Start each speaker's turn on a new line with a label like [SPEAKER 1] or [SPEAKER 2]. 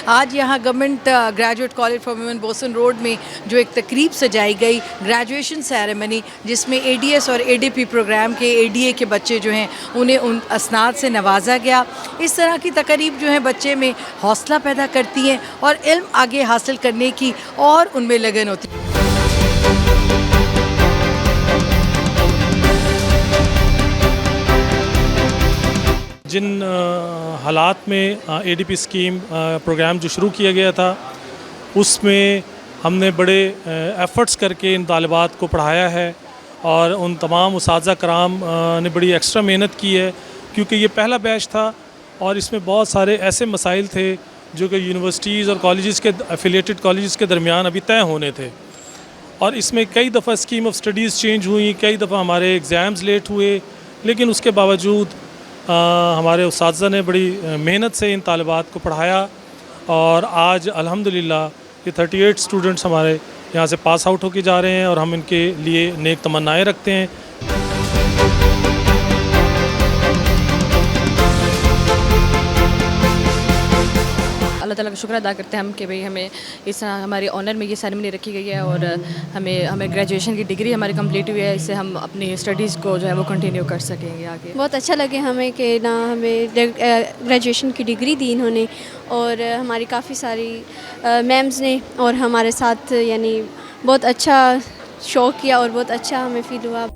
[SPEAKER 1] आज यहाँ government graduate college for women boson road में जो एक तकरीब सजाई गई ग्रेजुएशन सेरेमनी, जिसमें एडीएस और एडीपी प्रोग्राम के एडीए के बच्चे जो हैं उन्हें उन असनाद से नवाजा गया। इस तरह की तकरीब जो है बच्चे में हौसला पैदा करती हैं और इल्म आगे हासिल करने की और उनमें लगन होती है।
[SPEAKER 2] जिन हालात में एडीपी स्कीम प्रोग्राम जो शुरू किया गया था उसमें हमने बड़े एफ़र्ट्स करके इन तालिबात को पढ़ाया है और उन तमाम उस्ताज़ा कराम ने बड़ी एक्स्ट्रा मेहनत की है, क्योंकि ये पहला बैच था और इसमें बहुत सारे ऐसे मसाइल थे जो कि यूनिवर्सिटीज़ और कॉलेजेस के एफिलिएटेड कॉलेजेस के दरमियान अभी तय होने थे। और इसमें कई दफ़ा स्कीम ऑफ स्टडीज़ चेंज हुई, कई दफ़ा हमारे एग्ज़ाम्स लेट हुए, लेकिन उसके बावजूद हमारे उस्ताज़ा ने बड़ी मेहनत से इन तालिबात को पढ़ाया और आज अल्हम्दुलिल्लाह ये 38 स्टूडेंट्स हमारे यहाँ से पास आउट होके जा रहे हैं और हम इनके लिए नेक तमन्नाएं रखते हैं।
[SPEAKER 3] अल्लाह ताला का शुक्र अदा करते हैं हम कि भाई हमें इस हमारे ऑनर में ये सेरेमनी रखी गई है और हमें ग्रेजुएशन की डिग्री हमारी कंप्लीट हुई है। इससे हम अपनी स्टडीज़ को जो है वो कंटिन्यू कर सकेंगे आगे।
[SPEAKER 4] बहुत अच्छा लगे हमें कि ना हमें ग्रेजुएशन की डिग्री दी इन्होंने और हमारी काफ़ी सारी मैम्स ने और हमारे साथ यानी बहुत अच्छा शो किया और बहुत अच्छा हमें फ़ील हुआ।